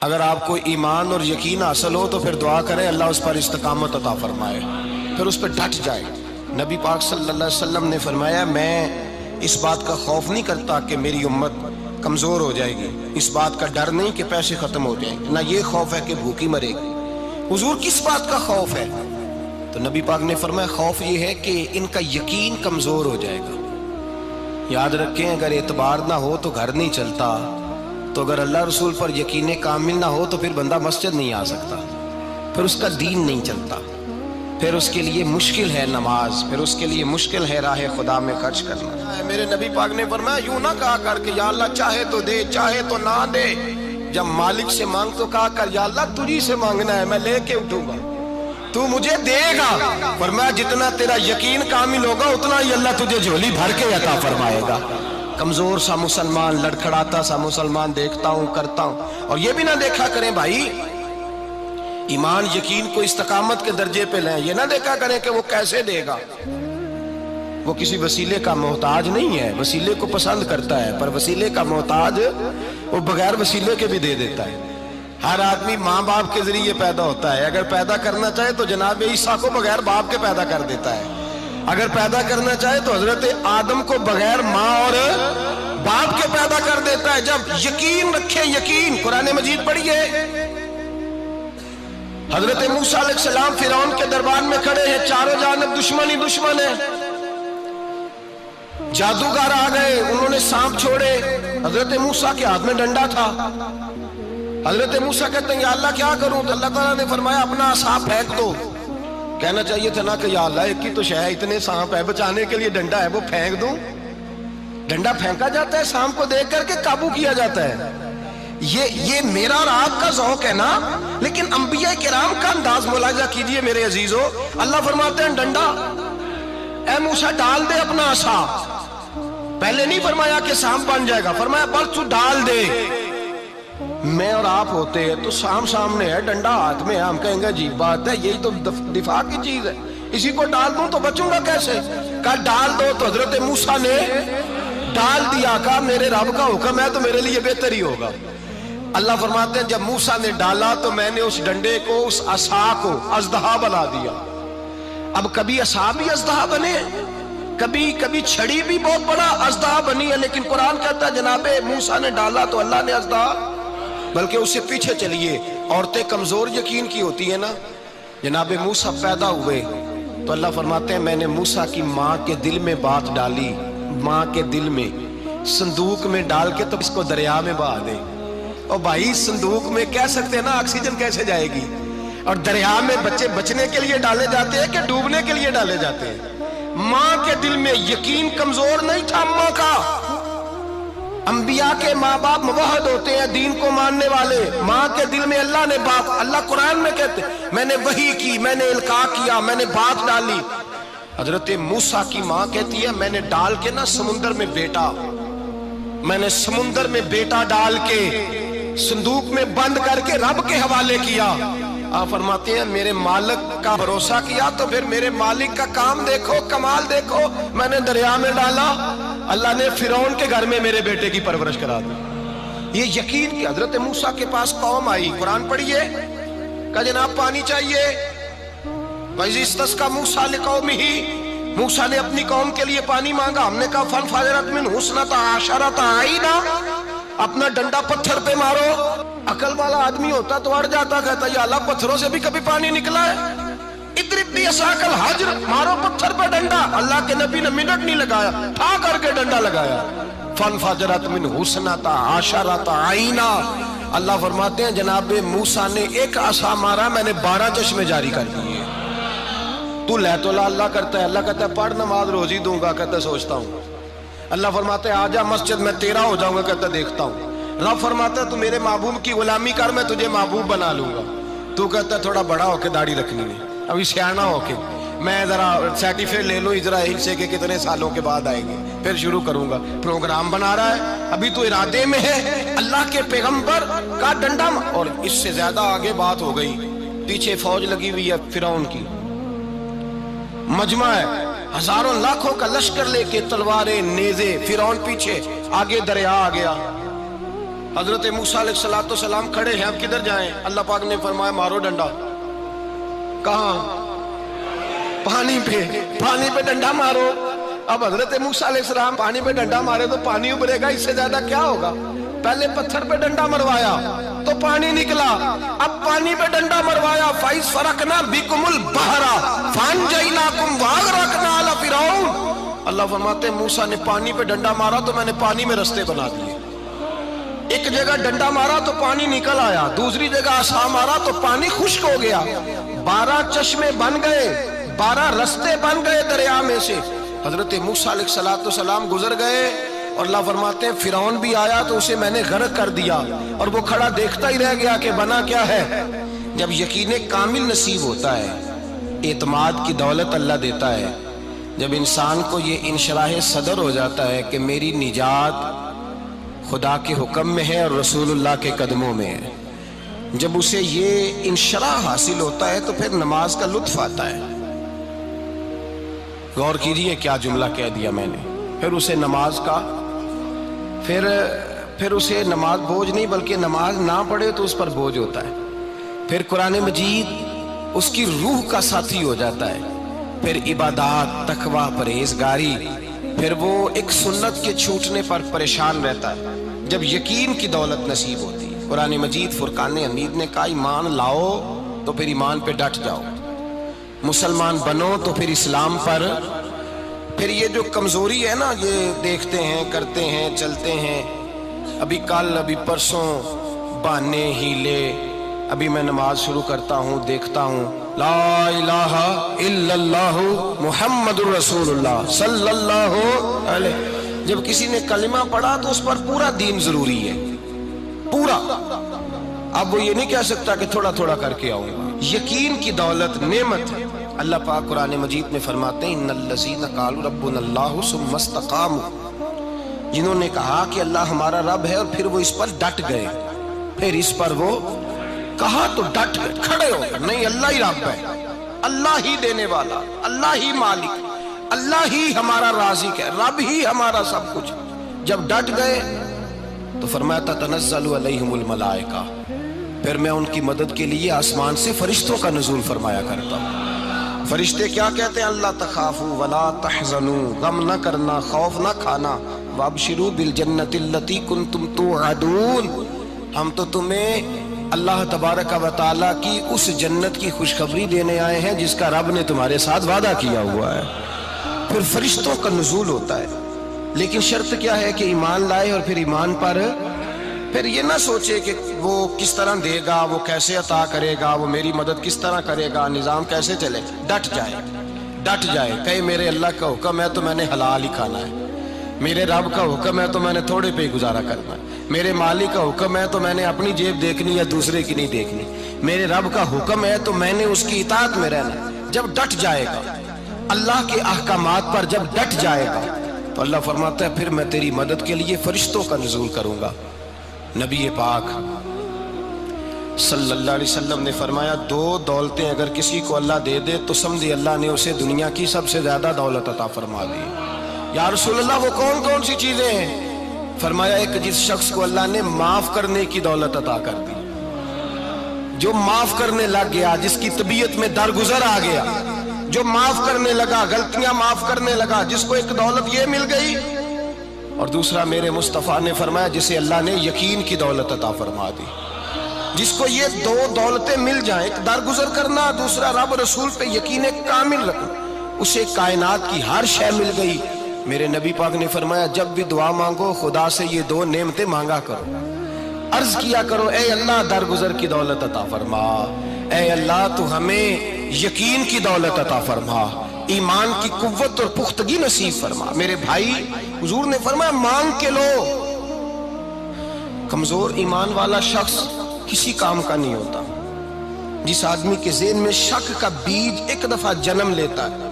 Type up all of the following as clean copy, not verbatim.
اگر آپ کو ایمان اور یقین حاصل ہو تو پھر دعا کریں اللہ اس پر استقامت عطا فرمائے، پھر اس پہ ڈٹ جائے۔ نبی پاک صلی اللہ علیہ وسلم نے فرمایا میں اس بات کا خوف نہیں کرتا کہ میری امت کمزور ہو جائے گی، اس بات کا ڈر نہیں کہ پیسے ختم ہو جائیں گے، نہ یہ خوف ہے کہ بھوکی مرے گی۔ حضور کس بات کا خوف ہے؟ تو نبی پاک نے فرمایا خوف یہ ہے کہ ان کا یقین کمزور ہو جائے گا۔ یاد رکھیں اگر اعتبار نہ ہو تو گھر نہیں چلتا، تو اگر اللہ رسول پر یقین کامل نہ ہو تو پھر بندہ مسجد نہیں آ سکتا، پھر اس کا دین نہیں چلتا، پھر اس کے لیے مشکل ہے نماز، پھر اس کے لیے مشکل ہے راہ خدا میں خرچ کرنا۔ میرے نبی پاک نے فرمایا یوں نہ کہا کر کہ یا اللہ چاہے تو دے چاہے تو نہ دے، جب مالک سے مانگ تو کہا کر یا اللہ تجھی سے مانگنا ہے، میں لے کے اٹھوں گا، تو مجھے دے گا۔ فرمایا جتنا تیرا یقین کامل ہوگا اتنا ہی اللہ تجھے جھولی بھر کے عطا فرمائے گا۔ کمزور سا مسلمان، لڑکھڑاتا سا مسلمان دیکھتا ہوں کرتا ہوں، اور یہ بھی نہ دیکھا کریں بھائی ایمان یقین کو استقامت کے درجے پہ لیں، یہ نہ دیکھا کریں کہ وہ کیسے دے گا، وہ کسی وسیلے کا محتاج نہیں ہے، وسیلے کو پسند کرتا ہے، پر وسیلے کا محتاج وہ بغیر وسیلے کے بھی دے دیتا ہے۔ ہر آدمی ماں باپ کے ذریعے پیدا ہوتا ہے، اگر پیدا کرنا چاہے تو جناب عیسیٰ کو بغیر باپ کے پیدا کر دیتا ہے، اگر پیدا کرنا چاہے تو حضرت آدم کو بغیر ماں اور باپ کے پیدا کر دیتا ہے۔ جب یقین رکھیں، یقین قرآن مجید پڑھیے، حضرت موسیٰ علیہ السلام فرعون کے دربار میں کھڑے ہیں، چاروں جانب دشمن ہی دشمن ہے، جادوگر آ گئے، انہوں نے سانپ چھوڑے، حضرت موسیٰ کے ہاتھ میں ڈنڈا تھا، حضرت موسیٰ کہتے ہیں یا اللہ کیا کروں؟ تو اللہ تعالیٰ نے فرمایا اپنا عصا پھینک دو۔ کہنا چاہیے تھا نا کہ یا اللہ ایک ہی تو شے ہے، اتنے سانپ ہے، بچانے کے لیے ڈنڈا ہے وہ پھینک دوں؟ ڈنڈا پھینکا جاتا ہے، سانپ کو دیکھ کر کے قابو کیا جاتا ہے۔ یہ میرا اور آپ کا ذوق ہے نا، لیکن انبیاء کرام کا انداز ملاحظہ کیجئے میرے عزیزو۔ اللہ فرماتے ہیں ڈنڈا اے موسیٰ ڈال دے اپنا عصا، پہلے نہیں فرمایا کہ سانپ بن جائے گا، فرمایا بس تو ڈال دے۔ میں اور آپ ہوتے ہیں تو سامنے ہے، ڈنڈا ہاتھ میں ہے، ہم کہیں گے عجیب بات ہے، یہی تو دفاع کی چیز ہے، اسی کو ڈال دوں تو بچوں گا کیسے؟ کہا ڈال دو، تو حضرت موسیٰ نے ڈال دیا، کہا میرے رب کا حکم ہے تو میرے لیے بہتر ہی ہوگا۔ اللہ فرماتے ہیں جب موسیٰ نے ڈالا تو میں نے اس ڈنڈے کو، اس عصا کو اژدہا بنا دیا۔ اب کبھی عصا بھی اژدہا بنے، کبھی چھڑی بھی بہت بڑا اژدہا بنی ہے، لیکن قرآن کہتا ہے جناب موسیٰ نے ڈالا تو اللہ نے اژدہا، بلکہ اس سے پیچھے چلیے، عورتیں کمزور یقین کی ہوتی ہیں نا، جناب موسیٰ پیدا ہوئے تو اللہ فرماتے ہیں میں نے موسیٰ کی ماں کے دل میں بات ڈالی، ماں کے دل میں، صندوق میں ڈال کے تو اس کو دریا میں بہا دے۔ اور بھائی صندوق میں کہہ سکتے ہیں نا آکسیجن کیسے جائے گی، اور دریا میں بچے بچنے کے لیے ڈالے جاتے ہیں کہ ڈوبنے کے لیے ڈالے جاتے ہیں؟ ماں کے دل میں یقین کمزور نہیں تھا ماں کا۔ انبیاء کے ماں باپ موحد ہوتے ہیں، دین کو ماننے والے، ماں کے دل میں اللہ نے بات، اللہ قرآن میں کہتے میں نے وحی کی، میں نے القاء کیا، میں نے بات ڈالی۔ حضرت موسیٰ کی ماں کہتی ہے میں نے ڈال کے نا سمندر میں بیٹا، میں نے سمندر میں بیٹا ڈال کے صندوق میں بند کر کے رب کے حوالے کیا۔ آپ فرماتے ہیں میرے مالک کا بھروسہ کیا تو پھر میرے مالک کا کام دیکھو، کمال دیکھو، میں نے دریا میں ڈالا، اللہ نے فرعون کے گھر میں میرے بیٹے کی پرورش کرا دی۔ یہ یقین کہ حضرت موسیٰ کے پاس قوم آئی، قرآن پڑھیے، کہ جناب پانی چاہیے، وَإِذِ اسْتَسْقَىٰ مُوسَىٰ لِقَوْمِهِ، موسیٰ نے اپنی قوم کے لیے پانی مانگا، ہم نے کہا فَانْفَجَرَتْ مِنْهُ اثْنَتَا عَشَرَةَ عَيْنًا، اپنا ڈنڈا پتھر پہ مارو۔ عقل والا آدمی ہوتا تو اڑ جاتا، کہتا یا اللہ پتھروں سے بھی کبھی پانی نکلا ہے؟ اضرب بعصاک الحجر، مارو پتھر پہ ڈنڈا۔ اللہ کے نبی نے منٹ نہیں لگایا، ٹھا کر کے ڈنڈا لگایا، فانفجرت منہ اثنتا عشرۃ عینا۔ اللہ فرماتے ہیں جناب موسیٰ نے ایک عصا مارا، میں نے 12 چشمے جاری کر دیے۔ تو لے تو اللہ کرتا ہے، اللہ کہتا ہے پڑھ نماز روزی دوں گا، کہتا ہے سوچتا ہوں۔ اللہ فرماتا ہے آجا مسجد میں تیرا ہو جاؤں گا، کہتا ہے دیکھتا ہوں۔ رب فرماتا ہے تو میرے محبوب کی غلامی کر، میں تجھے محبوب بنا لوں گا۔ تو کہتا ہے تھوڑا بڑا ہو کے داڑھی رکھنی ہے، ابھی سیانا ہو کے میں ذرا سرٹیفکیٹ لے لوں اسرائیل سے کہ کتنے سالوں کے بعد آئیں گے، پھر شروع کروں گا۔ پروگرام بنا رہا ہے، ابھی تو ارادے میں ہے۔ اللہ کے پیغمبر کا ڈنڈا، اور اس سے زیادہ آگے بات ہو گئی، پیچھے فوج لگی ہوئی ہے فرعون کی، مجمع ہے، ہزاروں لاکھوں کا لشکر لے کے، تلواریں نیزے، فرعون پیچھے، آگے دریا آ گیا۔ حضرت موسیٰ علیہ السلام کھڑے ہیں، اب کدھر جائیں؟ اللہ پاک نے فرمایا مارو ڈنڈا۔ کہاں؟ پانی پہ ڈنڈا مارو۔ اب حضرت موسیٰ علیہ السلام پانی پہ ڈنڈا مارے تو پانی ابھرے گا، اس سے زیادہ کیا ہوگا؟ پہلے پتھر پہ ڈنڈا مروایا تو پانی نکلا، اب پانی پہ ڈنڈا مروایا، فَإِذْ فَرَقْنَا بِكُمُ الْبَحْرَ فَأَنْجَيْنَاكُمْ وَأَغْرَقْنَا آلَ فِرْعَوْنَ۔ اللہ فرماتے ہیں موسیٰ نے پانی پہ ڈنڈا مارا تو میں نے پانی میں رستے بنا دیے۔ ایک جگہ ڈنڈا مارا تو پانی نکل آیا، دوسری جگہ عصا مارا تو پانی خشک ہو گیا، 12 چشمے بن گئے، 12 رستے بن گئے دریا میں سے۔ حضرت موسیٰ علیہ السلام گزر گئے اور اللہ فرماتے ہیں فرعون بھی آیا تو اسے میں نے غرق کر دیا، اور وہ کھڑا دیکھتا ہی رہ گیا کہ بنا کیا ہے۔ جب یقین کامل نصیب ہوتا ہے، اعتماد کی دولت اللہ دیتا ہے، جب انسان کو یہ انشراح صدر ہو جاتا ہے کہ میری نجات خدا کے حکم میں ہے اور رسول اللہ کے قدموں میں ہے، جب اسے یہ انشراح حاصل ہوتا ہے تو پھر نماز کا لطف آتا ہے۔ غور کیجئے کیا جملہ کہہ دیا میں نے۔ پھر اسے نماز کا پھر اسے نماز بوجھ نہیں، بلکہ نماز نہ پڑھے تو اس پر بوجھ ہوتا ہے۔ پھر قرآن مجید اس کی روح کا ساتھی ہو جاتا ہے، پھر عبادات، تقوی، پرہیزگاری، پھر وہ ایک سنت کے چھوٹنے پر پریشان رہتا ہے جب یقین کی دولت نصیب ہوتی ہے۔ قرآن مجید فرقان حمید نے کہا ایمان لاؤ تو پھر ایمان پہ ڈٹ جاؤ، مسلمان بنو تو پھر اسلام پر۔ پھر یہ جو کمزوری ہے نا، یہ دیکھتے ہیں، کرتے ہیں، چلتے ہیں، ابھی کل ابھی پرسوں بہانے ہیلے، ابھی میں نماز شروع کرتا ہوں دیکھتا ہوں لا الہ الا اللہ محمد الرسول اللہ صلی اللہ علیہ۔ جب کسی نے کلمہ پڑھا تو اس پر پورا دین ضروری ہے، پورا۔ اب وہ یہ نہیں کہہ سکتا کہ تھوڑا تھوڑا کر کے آؤں گا۔ یقین کی دولت نعمت ہے۔ اللہ پاک قرآن مجید میں فرماتے ہیں ان الذین قالوا ربنا اللہ ثم استقاموا، جنہوں نے کہا کہ اللہ ہمارا رب ہے اور پھر وہ اس پر ڈٹ گئے، پھر اس پر وہ کہا تو ڈٹ گئے، کھڑے ہو گئے، نہیں اللہ ہی رب ہے، اللہ ہی دینے والا، اللہ ہی مالک، اللہ ہی ہمارا رازق ہے، رب ہی ہمارا سب کچھ۔ جب ڈٹ گئے تو فرمایا تتنزل علیہم الملائکہ، پھر میں ان کی مدد کے لیے آسمان سے فرشتوں کا نزول فرمایا کرتا ہوں۔ فرشتے کیا کہتے ہیں؟ اللہ تخافوا ولا تحزنوا، غم نہ کرنا، خوف نہ کھانا، وابشروا بالجنۃ التی کنتم توعدون، ہم تو تمہیں اللہ تبارک و تعالیٰ کی اس جنت کی خوشخبری دینے آئے ہیں جس کا رب نے تمہارے ساتھ وعدہ کیا ہوا ہے۔ پھر فرشتوں کا نزول ہوتا ہے، لیکن شرط کیا ہے کہ ایمان لائے، اور پھر ایمان پر پھر یہ نہ سوچے کہ وہ کس طرح دے گا، وہ کیسے عطا کرے گا، وہ میری مدد کس طرح کرے گا، نظام کیسے چلے، ڈٹ جائے، کہے میرے اللہ کا حکم ہے تو میں نے حلال ہی کھانا ہے، میرے رب کا حکم ہے تو میں نے تھوڑے پہ ہی گزارا کرنا ہے، میرے مالک کا حکم ہے تو میں نے اپنی جیب دیکھنی یا دوسرے کی نہیں دیکھنی، میرے رب کا حکم ہے تو میں نے اس کی اطاعت میں رہنا۔ جب ڈٹ جائے گا اللہ کے احکامات پر، جب ڈٹ جائے گا تو اللہ فرماتا ہے پھر میں تیری مدد کے لیے فرشتوں کا نزول کروں گا۔ نبی پاک صلی اللہ علیہ وسلم نے فرمایا 2 دولتیں اگر کسی کو اللہ دے دے تو سمجھے اللہ نے اسے دنیا کی سب سے زیادہ دولت عطا فرما دی۔ یا رسول اللہ وہ کون کون سی چیزیں ہیں؟ فرمایا ایک جس شخص کو اللہ نے معاف کرنے کی دولت عطا کر دی، جو معاف کرنے لگ گیا، جس کی طبیعت میں درگزر آ گیا، جو معاف کرنے لگا، غلطیاں معاف کرنے لگا، جس کو ایک دولت یہ مل گئی۔ اور دوسرا میرے مصطفیٰ نے فرمایا جسے اللہ نے یقین کی دولت عطا فرما دی، جس کو یہ 2 دولتیں مل جائیں، ایک درگزر کرنا، دوسرا رب رسول پہ یقین کامل رکھنا، اسے کائنات کی ہر شے مل گئی۔ میرے نبی پاک نے فرمایا جب بھی دعا مانگو خدا سے یہ 2 نعمتیں مانگا کرو، عرض کیا کرو اے اللہ درگزر کی دولت عطا فرما، اے اللہ تو ہمیں یقین کی دولت عطا فرما، ایمان کی قوت اور پختگی نصیب فرما۔ میرے بھائی حضور نے فرمایا مانگ کے لو۔ کمزور ایمان والا شخص کسی کام کا نہیں ہوتا۔ جس آدمی کے ذہن میں شک کا بیج ایک دفعہ جنم لیتا ہے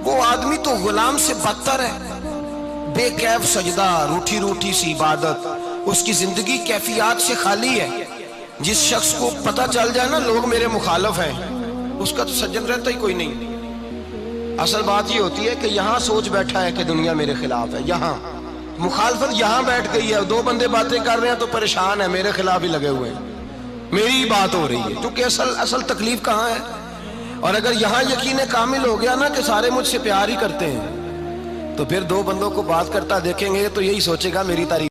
وہ آدمی تو غلام سے بدتر ہے، بے کیف سجدہ، روٹھی روٹھی سی عبادت، اس کی زندگی کیفیات سے خالی ہے۔ جس شخص کو پتہ چل جائے نا لوگ میرے مخالف ہیں، اس کا تو سجن رہتا ہی کوئی نہیں۔ اصل بات یہ ہوتی ہے کہ یہاں سوچ بیٹھا ہے کہ دنیا میرے خلاف ہے، یہاں مخالفت یہاں بیٹھ گئی ہے، دو بندے باتیں کر رہے ہیں تو پریشان ہے، میرے خلاف ہی لگے ہوئے ہیں، میری ہی بات ہو رہی ہے، کیونکہ اصل تکلیف کہاں ہے؟ اور اگر یہاں یقین کامل ہو گیا نا کہ سارے مجھ سے پیار ہی کرتے ہیں، تو پھر دو بندوں کو بات کرتا دیکھیں گے تو یہی سوچے گا میری تعریف